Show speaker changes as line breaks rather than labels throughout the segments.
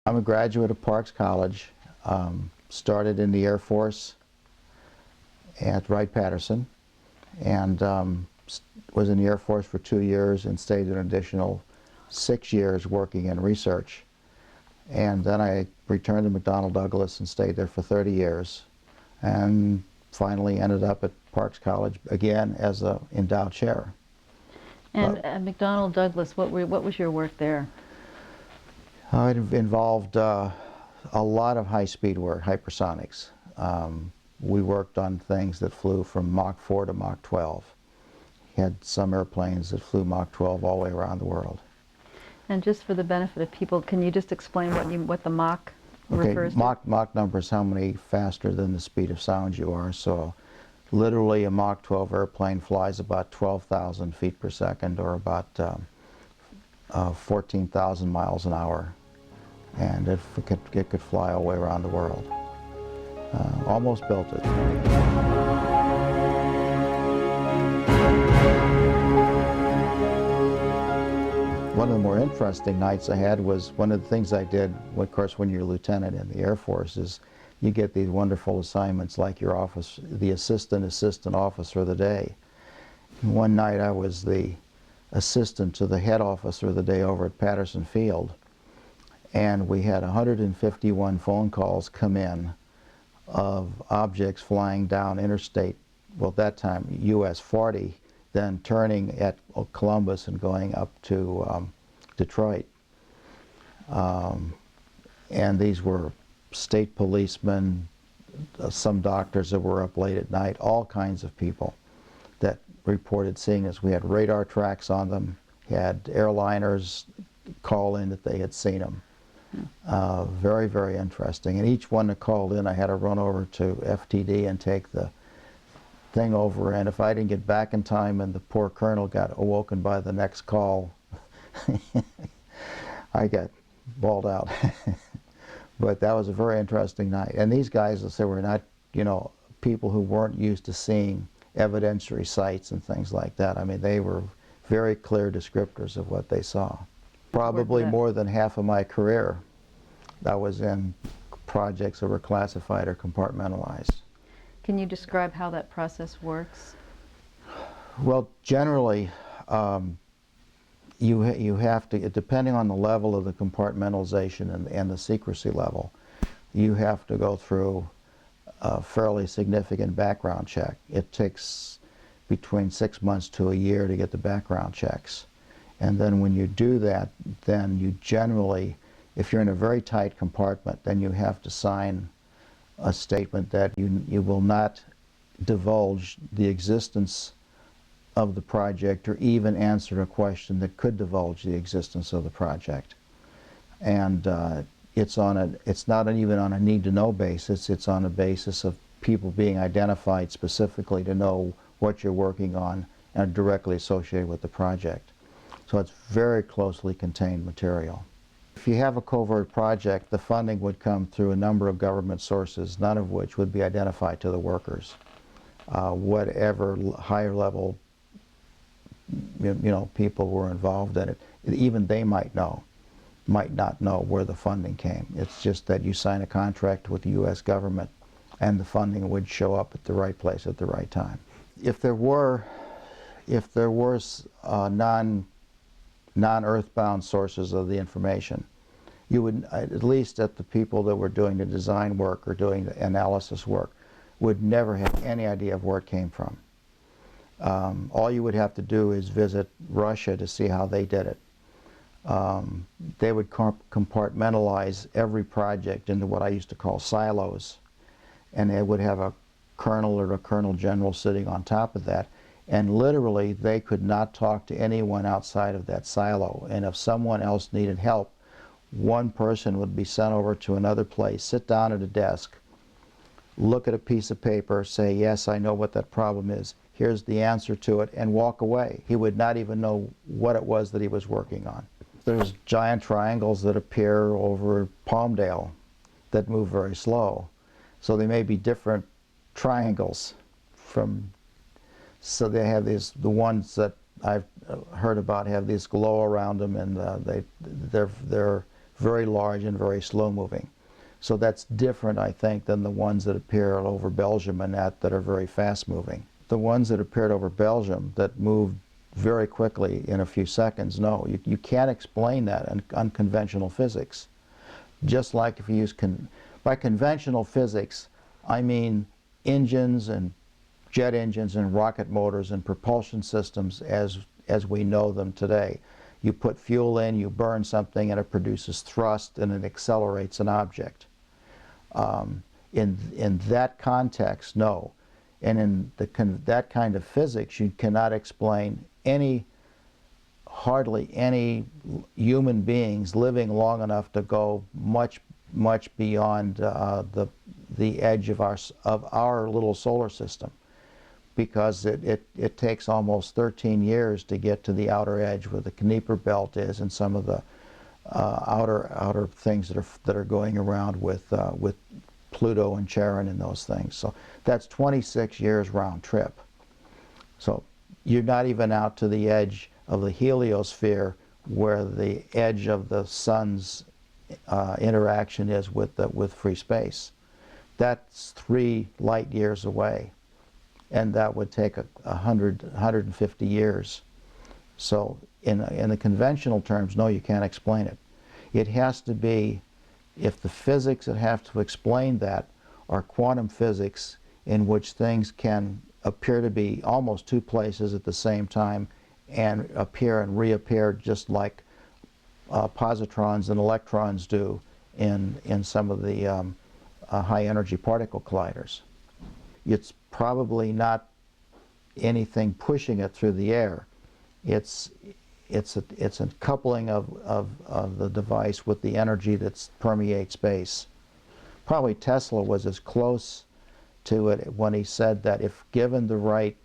I'm a graduate of Parks College, started in the Air Force at Wright-Patterson, and was in the Air Force for 2 years and stayed an additional 6 years working in research. And then I returned to McDonnell Douglas and stayed there for 30 years, and finally ended up at Parks College again as an endowed chair.
And at McDonnell Douglas, what was your work there?
It involved a lot of high-speed work, hypersonics. We worked on things that flew from Mach 4 to Mach 12. Had some airplanes that flew Mach 12 all the way around the world.
And just for the benefit of people, can you just explain what the Mach refers to?
Mach number is how many faster than the speed of sound you are. So literally a Mach 12 airplane flies about 12,000 feet per second, or about 14,000 miles an hour. And it could fly all the way around the world. Almost built it. One of the more interesting nights I had was one of the things I did, of course, when you're a lieutenant in the Air Force, is you get these wonderful assignments like your office, the assistant officer of the day. One night I was the assistant to the head officer of the day over at Patterson Field, and we had 151 phone calls come in of objects flying down interstate, well at that time US 40, then turning at Columbus and going up to Detroit. And these were state policemen, some doctors that were up late at night, all kinds of people that reported seeing us. We had radar tracks on them, had airliners call in that they had seen them. Very, very interesting. And each one that called in, I had to run over to FTD and take the thing over, and if I didn't get back in time and the poor colonel got awoken by the next call, I got bawled out. But that was a very interesting night. And these guys, as I say, were not, people who weren't used to seeing evidentiary sites and things like that. I mean, they were very clear descriptors of what they saw. Probably more than half of my career, I was in projects that were classified or compartmentalized.
Can you describe how that process works?
Well, generally, you have to, depending on the level of the compartmentalization and the secrecy level, you have to go through a fairly significant background check. It takes between 6 months to a year to get the background checks. And then when you do that, then you generally, if you're in a very tight compartment, then you have to sign a statement that you will not divulge the existence of the project or even answer a question that could divulge the existence of the project. And it's not even on a need-to-know basis, it's on a basis of people being identified specifically to know what you're working on and directly associated with the project. So it's very closely contained material. If you have a covert project, the funding would come through a number of government sources, none of which would be identified to the workers. Whatever higher level people were involved in it, even they might not know where the funding came. It's just that you sign a contract with the U.S. government and the funding would show up at the right place at the right time. If there were non-earthbound sources of the information, you would, at least at the people that were doing the design work or doing the analysis work, would never have any idea of where it came from. All you would have to do is visit Russia to see how they did it. They would compartmentalize every project into what I used to call silos, and they would have a colonel or a colonel general sitting on top of that. And literally, they could not talk to anyone outside of that silo. And if someone else needed help, one person would be sent over to another place, sit down at a desk, look at a piece of paper, say, yes, I know what that problem is, here's the answer to it, and walk away. He would not even know what it was that he was working on. There's giant triangles that appear over Palmdale that move very slow. So they may be different triangles from. So they have these, the ones that I've heard about have these glow around them, and they're very large and very slow moving. So that's different, I think, than the ones that appear over Belgium and that are very fast moving. The ones that appeared over Belgium that moved very quickly in a few seconds, no, you can't explain that in unconventional physics. Just like if you use, by conventional physics, I mean engines and jet engines and rocket motors and propulsion systems as we know them today. You put fuel in, you burn something, and it produces thrust and it accelerates an object. In that context, no. And in that kind of physics, you cannot explain hardly any human beings living long enough to go much beyond the edge of our little solar system, because it takes almost 13 years to get to the outer edge where the Kuiper belt is and some of the outer things that are going around with Pluto and Charon and those things. So that's 26 years round trip. So you're not even out to the edge of the heliosphere where the edge of the sun's interaction is with free space. That's 3 light years away, and that would take 150 years. So in the conventional terms, no, you can't explain it. It has to be, if the physics that have to explain that are quantum physics in which things can appear to be almost 2 places at the same time and appear and reappear just like positrons and electrons do in some of the high energy particle colliders. It's probably not anything pushing it through the air. It's a coupling of the device with the energy that permeates space. Probably Tesla was as close to it when he said that if given the right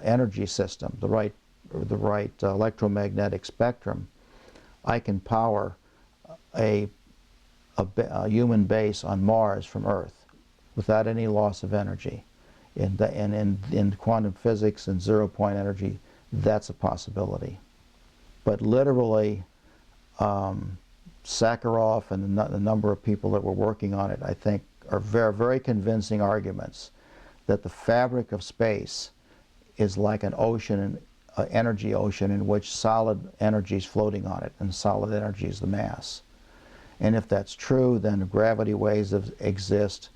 energy system, the right electromagnetic spectrum, I can power a human base on Mars from Earth without any loss of energy. And in quantum physics and zero-point energy, that's a possibility. But literally, Sakharov and the number of people that were working on it, I think, are very, very convincing arguments that the fabric of space is like an ocean, an energy ocean in which solid energy is floating on it, and solid energy is the mass. And if that's true, then gravity waves exist,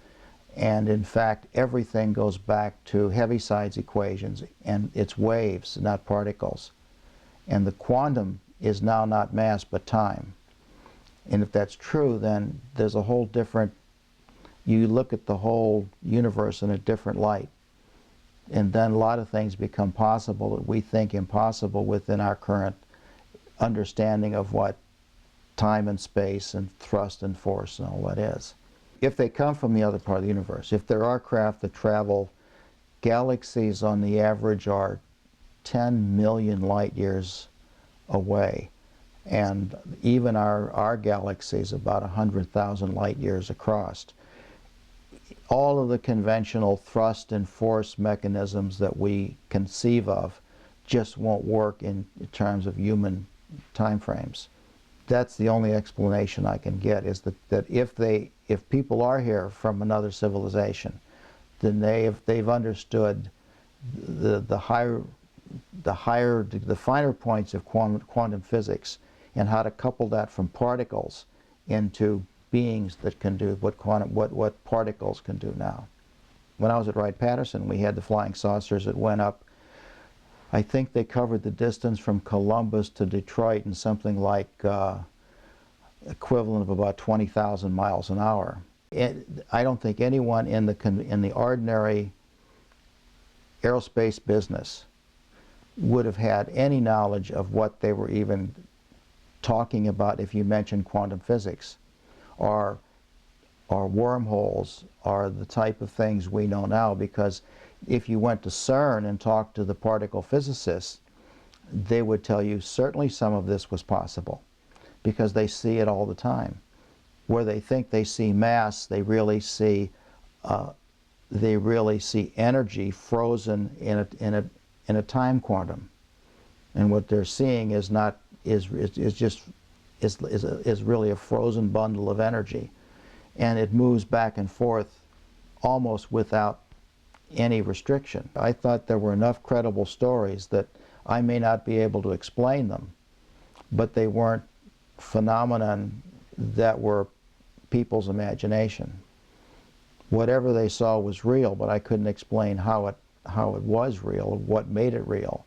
and in fact everything goes back to Heaviside equations, and it's waves, not particles. And the quantum is now not mass but time. And if that's true, then there's a whole different, you look at the whole universe in a different light. And then a lot of things become possible that we think impossible within our current understanding of what time and space and thrust and force and all that is. If they come from the other part of the universe, if there are craft that travel, galaxies on the average are 10 million light years away. And even our galaxy is about 100,000 light years across. All of the conventional thrust and force mechanisms that we conceive of just won't work in terms of human time frames. That's the only explanation I can get, is that if people are here from another civilization, then they've understood the finer points of quantum physics and how to couple that from particles into beings that can do what particles can do now. When I was at Wright-Patterson, we had the flying saucers that went up. I think they covered the distance from Columbus to Detroit in something like equivalent of about 20,000 miles an hour. I don't think anyone in the ordinary aerospace business would have had any knowledge of what they were even talking about if you mentioned quantum physics, or wormholes, or the type of things we know now, because if you went to CERN and talked to the particle physicists, they would tell you certainly some of this was possible, because they see it all the time. Where they think they see mass, they really see energy frozen in a time quantum, and what they're seeing is just is really a frozen bundle of energy, and it moves back and forth almost without any restriction. I thought there were enough credible stories that I may not be able to explain them, but they weren't phenomenon that were people's imagination. Whatever they saw was real, but I couldn't explain how it was real, what made it real.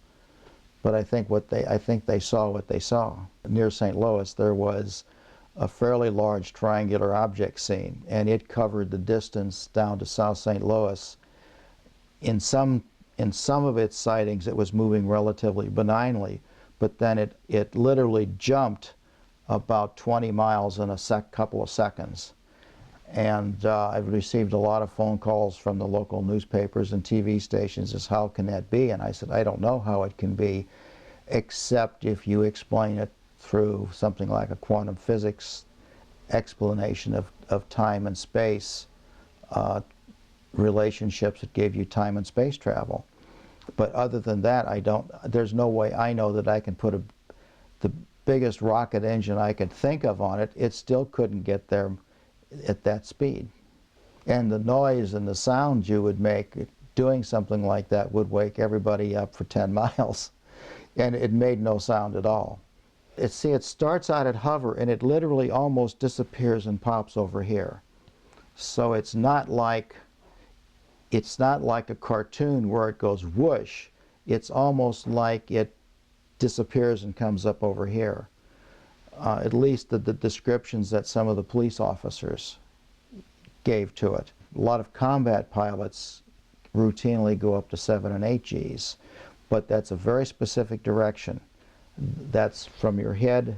But I think they saw what they saw. Near St. Louis, there was a fairly large triangular object seen, and it covered the distance down to South St. Louis. In some of its sightings, it was moving relatively benignly, but then it literally jumped about 20 miles in a couple of seconds. And I've received a lot of phone calls from the local newspapers and TV stations as how can that be? And I said, I don't know how it can be, except if you explain it through something like a quantum physics explanation of time and space, relationships that give you time and space travel. But other than that, there's no way I know that I can put the biggest rocket engine I could think of on it. It still couldn't get there at that speed. And the noise and the sound you would make doing something like that would wake everybody up for 10 miles. And it made no sound at all. It starts out at hover, and it literally almost disappears and pops over here. So it's not like a cartoon where it goes whoosh. It's almost like it disappears and comes up over here. At least the descriptions that some of the police officers gave to it. A lot of combat pilots routinely go up to 7 and 8 Gs, but that's a very specific direction. That's from your head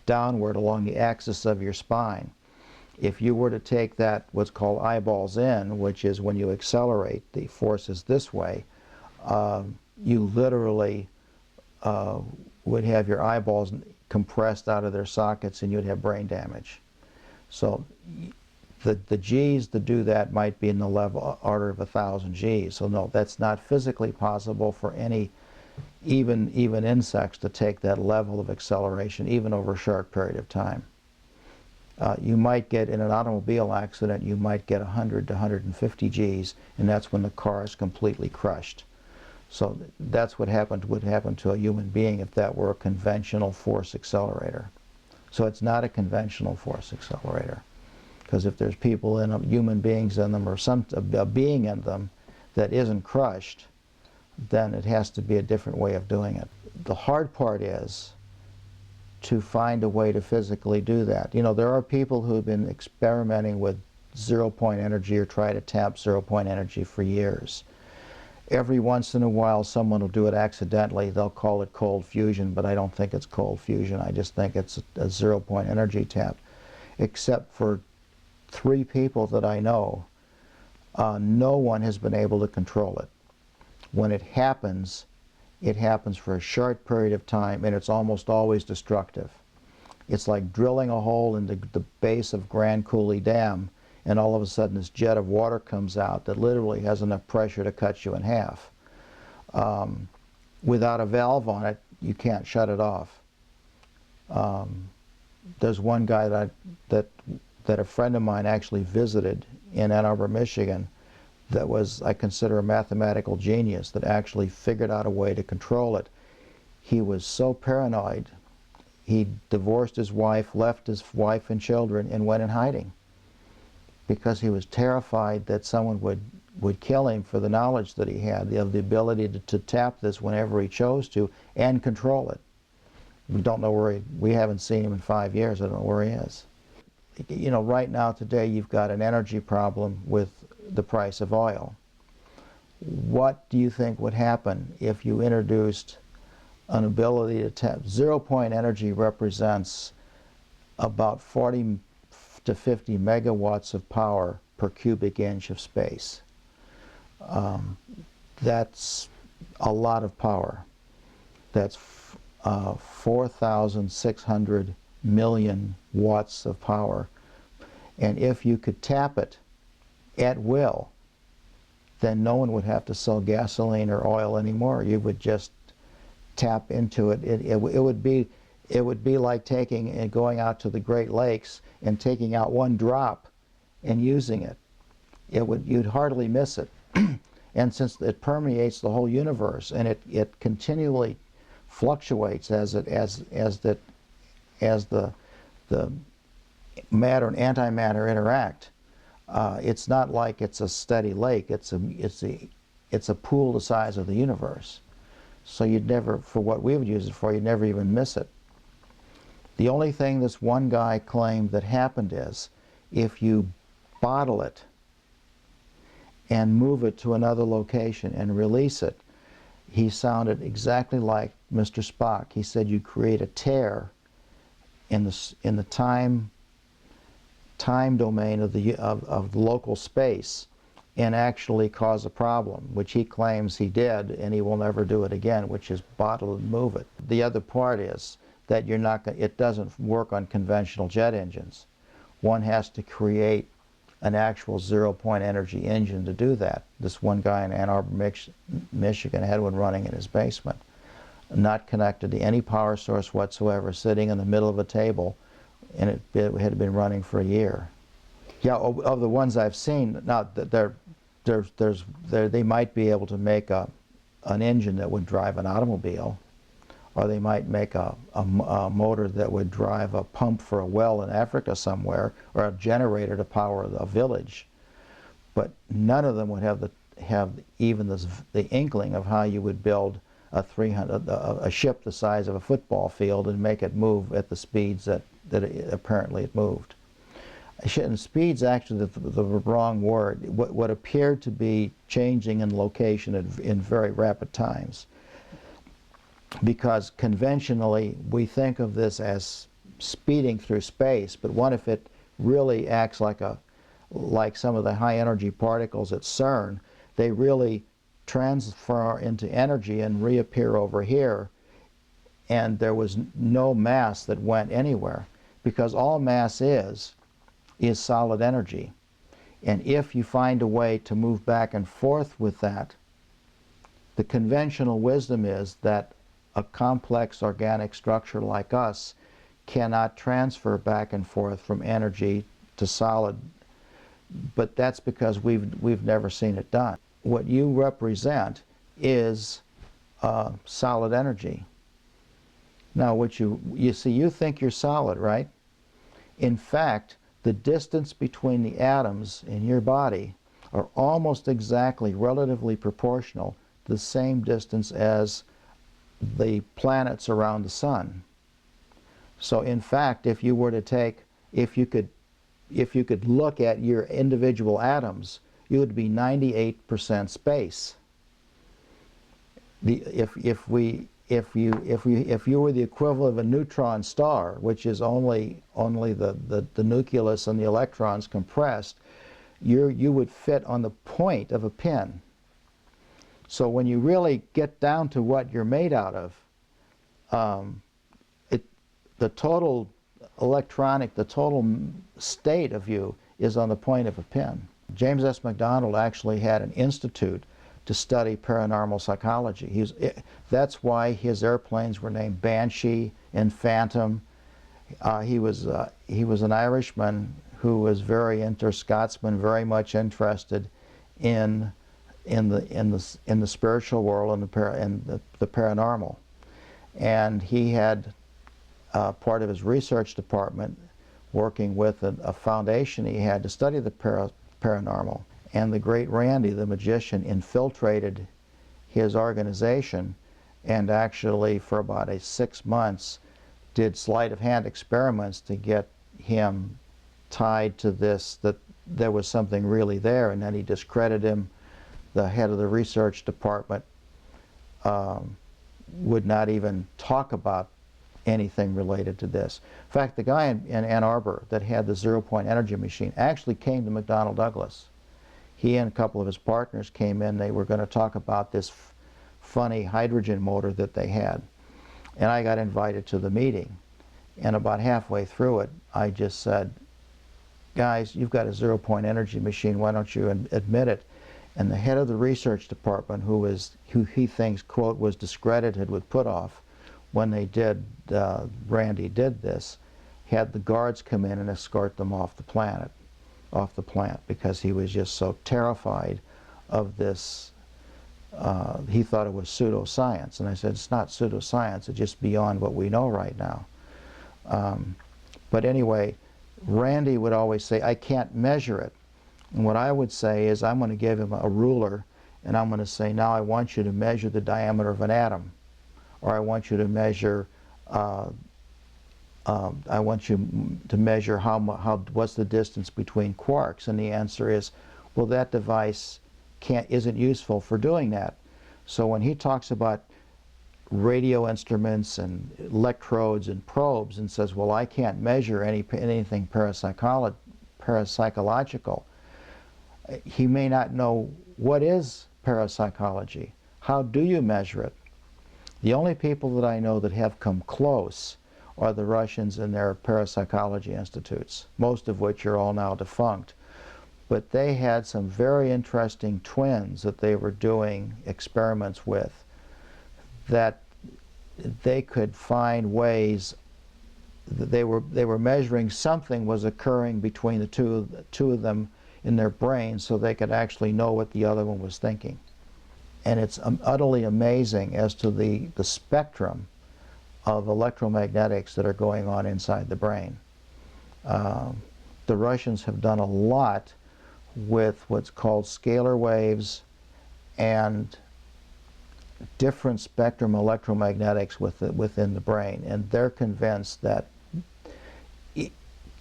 downward along the axis of your spine. If you were to take that, what's called eyeballs in, which is when you accelerate, the force is this way, you literally would have your eyeballs compressed out of their sockets and you'd have brain damage. So the Gs to do that might be in the level order of 1,000 Gs. So no, that's not physically possible for any, even insects, to take that level of acceleration, even over a short period of time. You might get, in an automobile accident, you might get 100 to 150 Gs, and that's when the car is completely crushed. So that's what would happen to a human being if that were a conventional force accelerator. So it's not a conventional force accelerator, because if there's people in them, human beings in them, or a being in them that isn't crushed, then it has to be a different way of doing it. The hard part is to find a way to physically do that. You know, there are people who've been experimenting with zero-point energy or try to tap zero-point energy for years. Every once in a while someone will do it accidentally. They'll call it cold fusion, but I don't think it's cold fusion. I just think it's a zero-point energy tap. Except for 3 people that I know, no one has been able to control it. When it happens for a short period of time, and it's almost always destructive. It's like drilling a hole in the base of Grand Coulee Dam, and all of a sudden this jet of water comes out that literally has enough pressure to cut you in half. Without a valve on it, you can't shut it off. There's one guy that a friend of mine actually visited in Ann Arbor, Michigan, that was, I consider, a mathematical genius that actually figured out a way to control it. He was so paranoid, he divorced his wife, left his wife and children, and went in hiding, because he was terrified that someone would kill him for the knowledge that he had, the ability to tap this whenever he chose to and control it. We don't know where we haven't seen him in 5 years. I don't know where he is. You know, right now today you've got an energy problem with the price of oil. What do you think would happen if you introduced an ability to tap? Zero-point energy represents about 40 to 50 megawatts of power per cubic inch of space. That's a lot of power. That's 4,600 million watts of power. And if you could tap it at will, then no one would have to sell gasoline or oil anymore. You would just tap into it. It it would be like taking and going out to the Great Lakes and taking out one drop and using it. You'd hardly miss it. And since it permeates the whole universe and it continually fluctuates as the matter and antimatter interact, it's not like it's a steady lake. It's a pool the size of the universe. So you'd never, for what we would use it for, you'd never even miss it. The only thing this one guy claimed that happened is, if you bottle it and move it to another location and release it, he sounded exactly like Mr. Spock. He said you create a tear in the time domain of the local space and actually cause a problem, which he claims he did, and he will never do it again, which is bottle and move it. The other part is that it doesn't work on conventional jet engines. One has to create an actual zero-point energy engine to do that. This one guy in Ann Arbor, Michigan had one running in his basement, not connected to any power source whatsoever, sitting in the middle of a table, and it had been running for a year. Yeah, of the ones I've seen, now they might be able to make an engine that would drive an automobile, or they might make a motor that would drive a pump for a well in Africa somewhere, or a generator to power a village. But none of them would have even the inkling of how you would build a ship the size of a football field and make it move at the speeds that apparently it moved. And speed's actually the wrong word. What appeared to be changing in location in very rapid times. Because conventionally we think of this as speeding through space, but what if it really acts like some of the high energy particles at CERN? They really transfer into energy and reappear over here, and there was no mass that went anywhere, because all mass is solid energy. And if you find a way to move back and forth with that, the conventional wisdom is that a complex organic structure like us cannot transfer back and forth from energy to solid, but that's because we've never seen it done. What you represent is solid energy. Now, what you see, you think you're solid, right? In fact, the distance between the atoms in your body are almost exactly relatively proportional to the same distance as the planets around the sun. So in fact, if you could look at your individual atoms, you would be 98% space. If you were the equivalent of a neutron star, which is only the nucleus and the electrons compressed, you would fit on the point of a pin. So when you really get down to what you're made out of, the total the total state of you is on the point of a pin. James S. McDonald actually had an institute to study paranormal psychology. That's why his airplanes were named Banshee and Phantom. He was an Irishman who was Scotsman, very much interested in the spiritual world and the paranormal. And he had part of his research department working with a foundation he had to study the paranormal. And the great Randy, the magician, infiltrated his organization and actually for about 6 months did sleight of hand experiments to get him tied to this, that there was something really there, and then he discredited him. The head of the research department would not even talk about anything related to this. In fact, the guy in Ann Arbor that had the zero-point energy machine actually came to McDonnell Douglas. He and a couple of his partners came in. They were going to talk about this funny hydrogen motor that they had. And I got invited to the meeting. And about halfway through it, I just said, guys, you've got a zero-point energy machine. Why don't you admit it? And the head of the research department, who he thinks, quote, was discredited with put off, when they did, Randy did this, had the guards come in and escort them off the plant, because he was just so terrified of this. He thought it was pseudoscience, and I said, it's not pseudoscience, it's just beyond what we know right now. But anyway, Randy would always say, I can't measure it. And what I would say is, I'm going to give him a ruler, and I'm going to say, now I want you to measure the diameter of an atom, or I want you to measure, what's the distance between quarks, and the answer is, well, that device isn't useful for doing that. So when he talks about radio instruments and electrodes and probes and says, well, I can't measure anything parapsychological, he may not know what is parapsychology. How do you measure it? The only people that I know that have come close are the Russians and their parapsychology institutes, most of which are all now defunct. But they had some very interesting twins that they were doing experiments with, that they could find ways that they were measuring something was occurring between the two of them in their brains, so they could actually know what the other one was thinking. And it's utterly amazing as to the spectrum of electromagnetics that are going on inside the brain. The Russians have done a lot with what's called scalar waves and different spectrum electromagnetics within the brain, and they're convinced that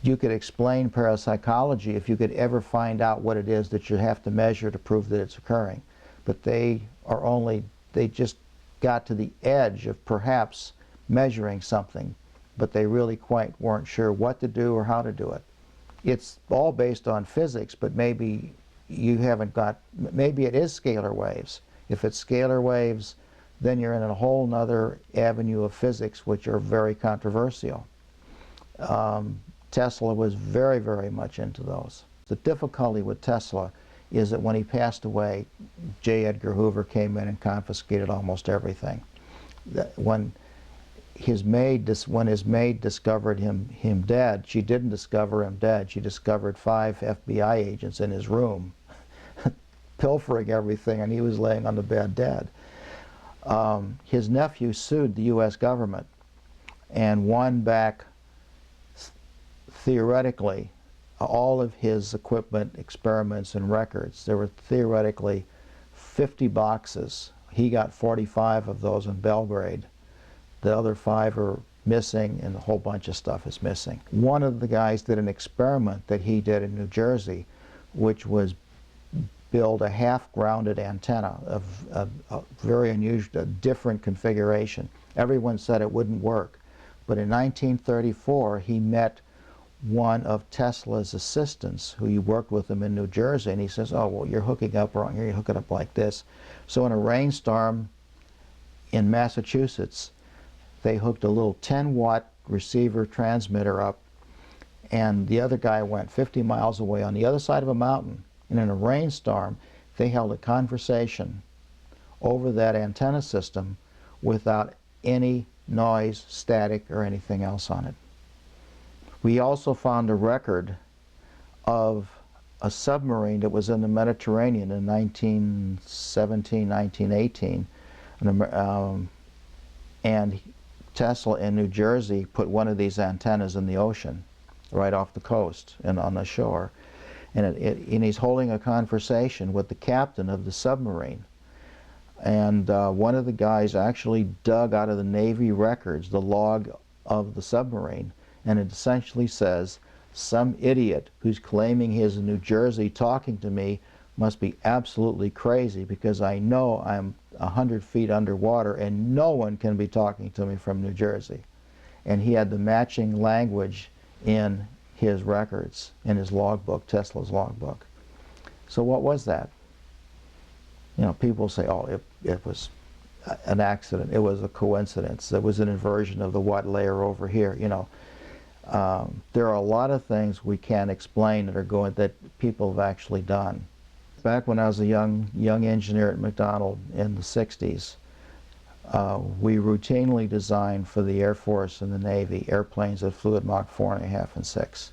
you could explain parapsychology if you could ever find out what it is that you have to measure to prove that it's occurring. But they just got to the edge of perhaps measuring something, but they really quite weren't sure what to do or how to do it. It's all based on physics, but maybe you haven't got, maybe it is scalar waves. If it's scalar waves, then you're in a whole nother avenue of physics which are very controversial. Tesla was very, very much into those. The difficulty with Tesla is that when he passed away, J. Edgar Hoover came in and confiscated almost everything. When his maid discovered him dead, she didn't discover him dead. She discovered 5 FBI agents in his room pilfering everything, and he was laying on the bed dead. His nephew sued the U.S. government and won back, theoretically, all of his equipment, experiments, and records. There were theoretically 50 boxes. He got 45 of those in Belgrade. The other 5 are missing, and a whole bunch of stuff is missing. One of the guys did an experiment that he did in New Jersey, which was build a half-grounded antenna of a very unusual, different configuration. Everyone said it wouldn't work. But in 1934, he met one of Tesla's assistants who worked with him in New Jersey, and he says, oh, well, you're hooking up wrong here, you hook it up like this. So in a rainstorm in Massachusetts, they hooked a little 10-watt receiver transmitter up, and the other guy went 50 miles away on the other side of a mountain, and in a rainstorm, they held a conversation over that antenna system without any noise, static, or anything else on it. We also found a record of a submarine that was in the Mediterranean in 1917, 1918, and Tesla in New Jersey put one of these antennas in the ocean, right off the coast and on the shore. And he's holding a conversation with the captain of the submarine. And one of the guys actually dug out of the Navy records the log of the submarine, and it essentially says, some idiot who's claiming he's in New Jersey talking to me must be absolutely crazy, because I know I'm 100 feet underwater and no one can be talking to me from New Jersey. And he had the matching language in his records, in his logbook, Tesla's logbook. So what was that? You know, people say, oh, it was an accident, it was a coincidence, it was an inversion of the what layer over here, you know. There are a lot of things we can't explain that people have actually done. Back when I was a young engineer at McDonnell in the 60s, We routinely designed for the Air Force and the Navy airplanes that flew at Mach 4.5 and 6.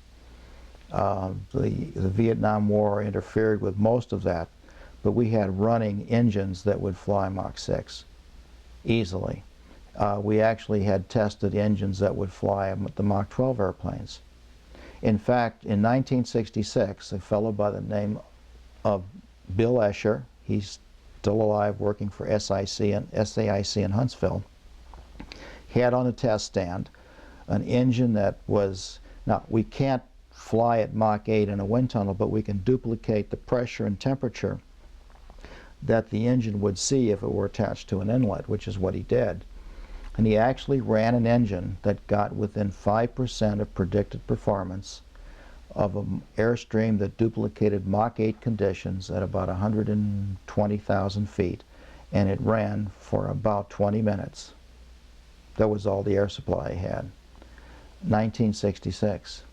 The Vietnam War interfered with most of that, but we had running engines that would fly Mach 6 easily. We actually had tested engines that would fly the Mach 12 airplanes. In fact, in 1966, a fellow by the name of Bill Escher, he's still alive working for SAIC in Huntsville, had on a test stand an engine that was, now we can't fly at Mach 8 in a wind tunnel, but we can duplicate the pressure and temperature that the engine would see if it were attached to an inlet, which is what he did. And he actually ran an engine that got within 5% of predicted performance of an airstream that duplicated Mach 8 conditions at about 120,000 feet, and it ran for about 20 minutes. That was all the air supply he had. 1966.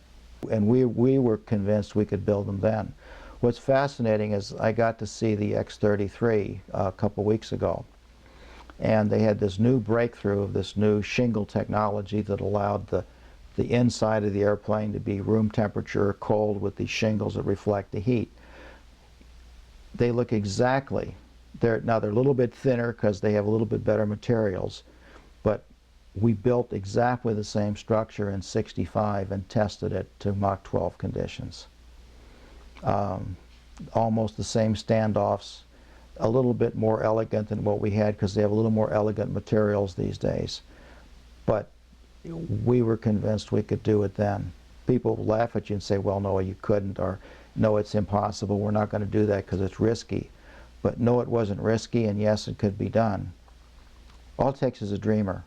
And we were convinced we could build them then. What's fascinating is I got to see the X-33 a couple weeks ago, and they had this new breakthrough of this new shingle technology that allowed the inside of the airplane to be room temperature cold with these shingles that reflect the heat. They look exactly, now they're a little bit thinner because they have a little bit better materials, but we built exactly the same structure in '65 and tested it to Mach 12 conditions. Almost the same standoffs, a little bit more elegant than what we had because they have a little more elegant materials these days. But we were convinced we could do it then. People laugh at you and say, well, no, you couldn't, or no, it's impossible, we're not going to do that because it's risky. But no, it wasn't risky, and yes, it could be done. All it takes is a dreamer.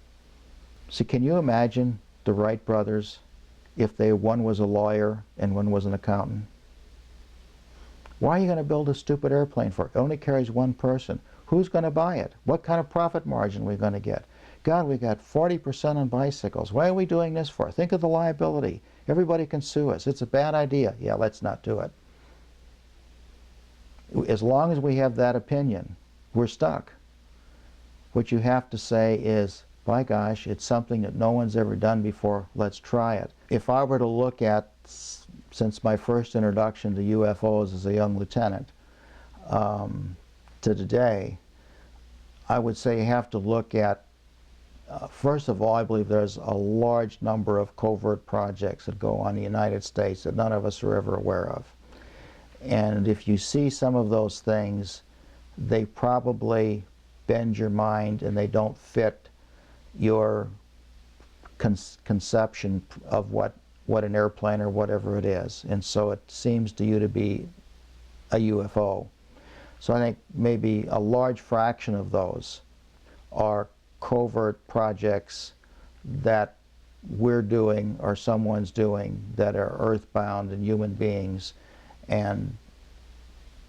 See, can you imagine the Wright brothers if one was a lawyer and one was an accountant? Why are you going to build a stupid airplane for? It only carries one person. Who's going to buy it? What kind of profit margin are we going to get? God, we got 40% on bicycles. Why are we doing this for? Think of the liability. Everybody can sue us. It's a bad idea. Yeah, let's not do it. As long as we have that opinion, we're stuck. What you have to say is, by gosh, it's something that no one's ever done before. Let's try it. If I were to look at, since my first introduction to UFOs as a young lieutenant, to today, I would say you have to look at, first of all, I believe there's a large number of covert projects that go on in the United States that none of us are ever aware of. And if you see some of those things, they probably bend your mind and they don't fit your conception of what an airplane or whatever it is. And so it seems to you to be a UFO. So I think maybe a large fraction of those are covert projects that we're doing or someone's doing that are earthbound and human beings, and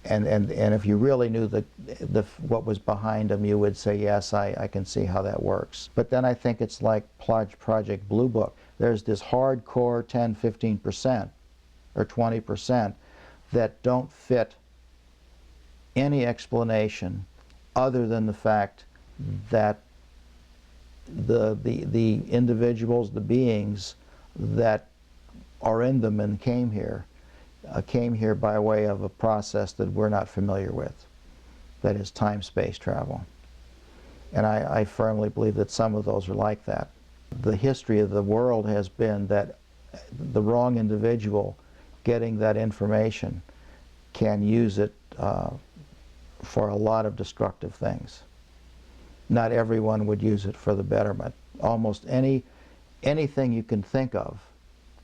if you really knew what was behind them, you would say, yes, I can see how that works. But then I think it's like Project Blue Book. There's this hardcore 10, 15% or 20% that don't fit any explanation other than the fact that the individuals, the beings that are in them and came here by way of a process that we're not familiar with, that is time-space travel. And I firmly believe that some of those are like that. The history of the world has been that the wrong individual getting that information can use it for a lot of destructive things. Not everyone would use it for the betterment. Almost anything you can think of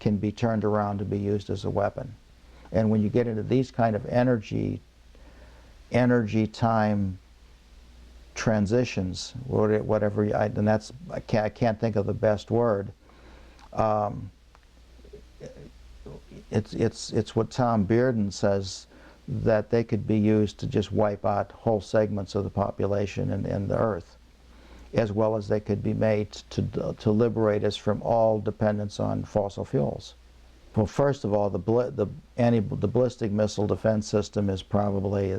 can be turned around to be used as a weapon. And when you get into these kind of energy time transitions, whatever, and that's, I can't think of the best word. It's what Tom Bearden says, that they could be used to just wipe out whole segments of the population and the Earth, as well as they could be made to liberate us from all dependence on fossil fuels. Well, first of all, the ballistic missile defense system is probably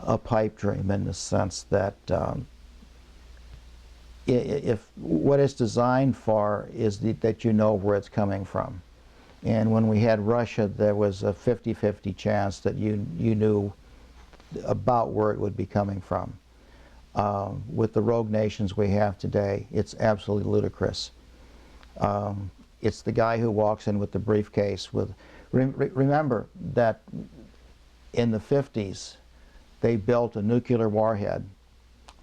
a pipe dream in the sense that if what it's designed for is that you know where it's coming from. And when we had Russia, there was a 50-50 chance that you knew about where it would be coming from. With the rogue nations we have today, it's absolutely ludicrous. It's the guy who walks in with the briefcase with... Remember that in the 50s, they built a nuclear warhead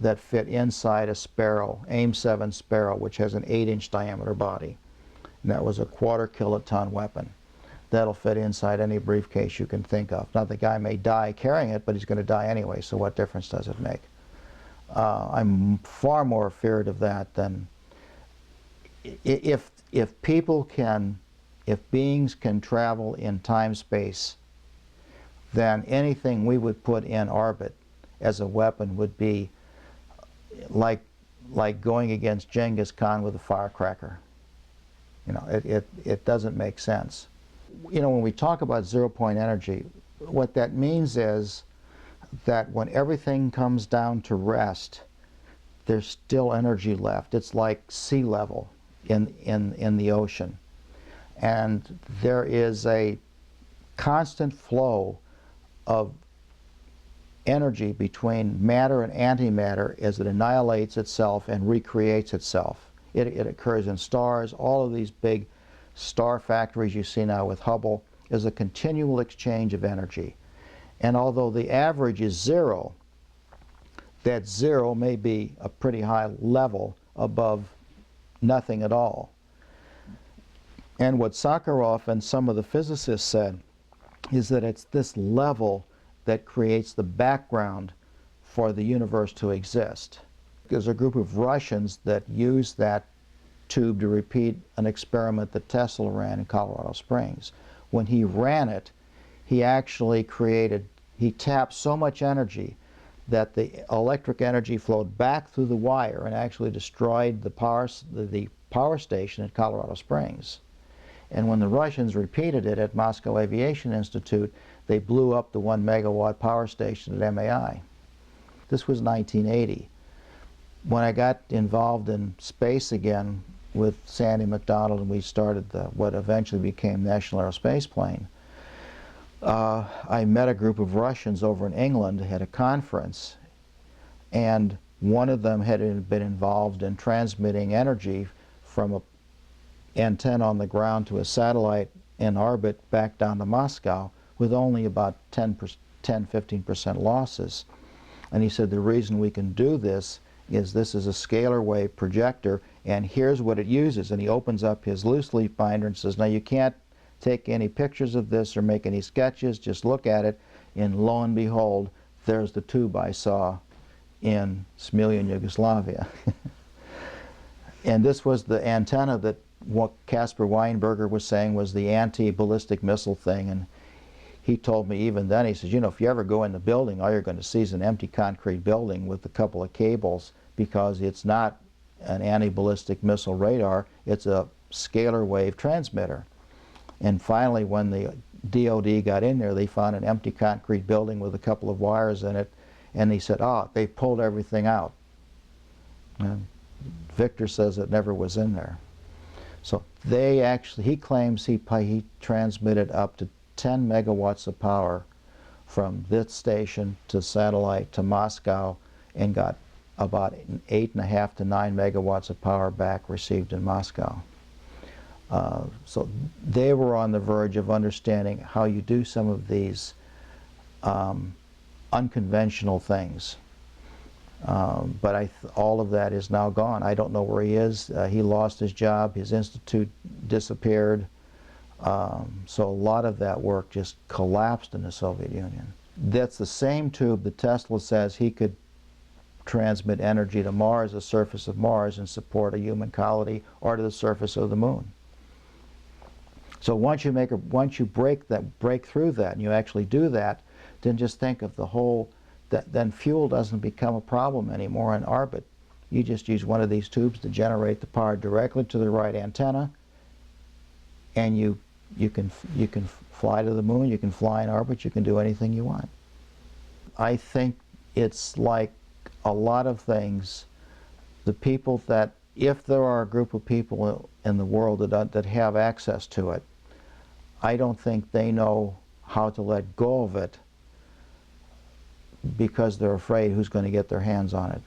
that fit inside a Sparrow, AIM-7 Sparrow, which has an 8-inch diameter body. And that was a quarter-kiloton weapon. That'll fit inside any briefcase you can think of. Now, the guy may die carrying it, but he's going to die anyway, so what difference does it make? I'm far more feared of that than... If beings can travel in time-space, then anything we would put in orbit as a weapon would be like going against Genghis Khan with a firecracker. You know, it doesn't make sense. You know, when we talk about zero-point energy, what that means is that when everything comes down to rest, there's still energy left. It's like sea level in the ocean. And there is a constant flow of energy between matter and antimatter as it annihilates itself and recreates itself. It occurs in stars. All of these big star factories you see now with Hubble is a continual exchange of energy. And although the average is zero, that zero may be a pretty high level above nothing at all. And what Sakharov and some of the physicists said is that it's this level that creates the background for the universe to exist. There's a group of Russians that used that tube to repeat an experiment that Tesla ran in Colorado Springs. When he ran it, he actually he tapped so much energy that the electric energy flowed back through the wire and actually destroyed the power station at Colorado Springs. And when the Russians repeated it at Moscow Aviation Institute, they blew up the 1 megawatt power station at MAI. This was 1980. When I got involved in space again with Sandy McDonald and we started what eventually became National Aerospace Plane, I met a group of Russians over in England at a conference, and one of them had been involved in transmitting energy from an antenna on the ground to a satellite in orbit back down to Moscow with only about 10-15% losses. And he said the reason we can do this is a scalar wave projector, and here's what it uses. And he opens up his loose leaf binder and says, now you can't take any pictures of this or make any sketches, just look at it, and lo and behold, there's the tube I saw in Smiljan, Yugoslavia. And this was the antenna that what Caspar Weinberger was saying was the anti-ballistic missile thing. And he told me even then, he says, you know, if you ever go in the building, all you're going to see is an empty concrete building with a couple of cables, because it's not an anti-ballistic missile radar, it's a scalar wave transmitter. And finally, when the DOD got in there, they found an empty concrete building with a couple of wires in it, and he said, oh, they pulled everything out. And Victor says it never was in there. So they actually, he claims he transmitted up to 10 megawatts of power from this station to satellite to Moscow and got about 8.5 to 9 megawatts of power back received in Moscow. So they were on the verge of understanding how you do some of these unconventional things. But all of that is now gone. I don't know where he is. He lost his job. His institute disappeared. So a lot of that work just collapsed in the Soviet Union. That's the same tube that Tesla says he could transmit energy to Mars, the surface of Mars, and support a human colony, or to the surface of the moon. So once you break through that, and you actually do that, then just think of the whole. Then fuel doesn't become a problem anymore in orbit. You just use one of these tubes to generate the power directly to the right antenna, and you can fly to the moon, you can fly in orbit, you can do anything you want. I think it's like a lot of things, the people that, if there are a group of people in the world that have access to it, I don't think they know how to let go of it because they're afraid who's going to get their hands on it.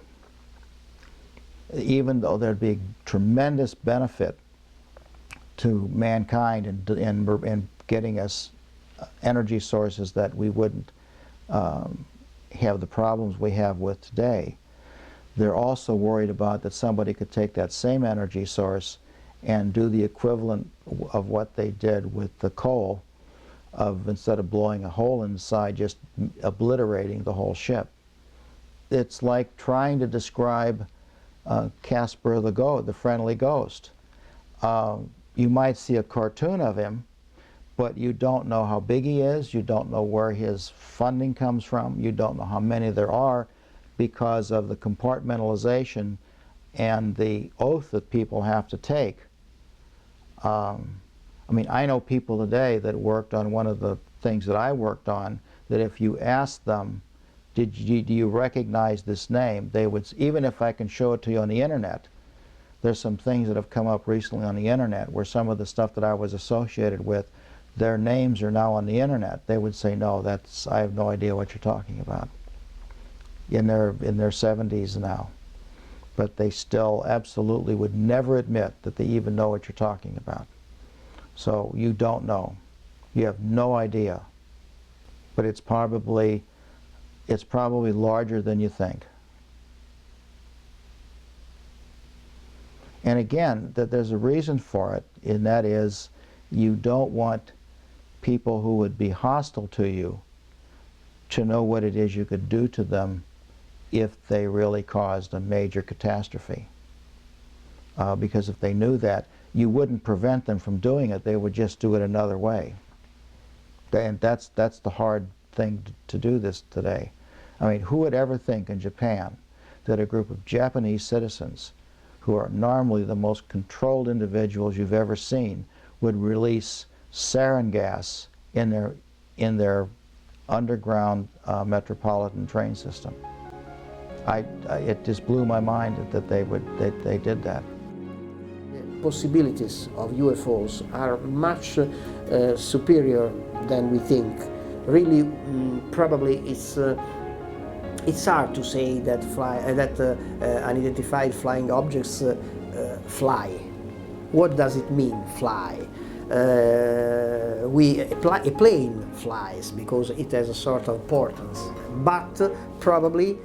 Even though there'd be tremendous benefit to mankind in getting us energy sources that we wouldn't have the problems we have with today, they're also worried about that somebody could take that same energy source and do the equivalent of what they did with the coal, of instead of blowing a hole inside, just obliterating the whole ship. It's like trying to describe Casper the friendly ghost. You might see a cartoon of him, but you don't know how big he is, you don't know where his funding comes from, you don't know how many there are, because of the compartmentalization and the oath that people have to take. I mean, I know people today that worked on one of the things that I worked on, that if you asked them, do you recognize this name, they would, even if I can show it to you on the internet. There's some things that have come up recently on the internet where some of the stuff that I was associated with, their names are now on the internet. They would say, no, I have no idea what you're talking about. In their 70s now. But they still absolutely would never admit that they even know what you're talking about. So you don't know. You have no idea. But it's probably larger than you think. And again, that there's a reason for it, and that is you don't want people who would be hostile to you to know what it is you could do to them if they really caused a major catastrophe. Because if they knew that, you wouldn't prevent them from doing it, they would just do it another way. And that's the hard thing to do this today. I mean, who would ever think in Japan that a group of Japanese citizens, who are normally the most controlled individuals you've ever seen, would release sarin gas in their underground metropolitan train system? It just blew my mind that they did that.
The possibilities of UFOs are much superior than we think. Really, probably it's hard to say that unidentified flying objects fly. What does it mean, fly? A plane flies because it has a sort of importance, but probably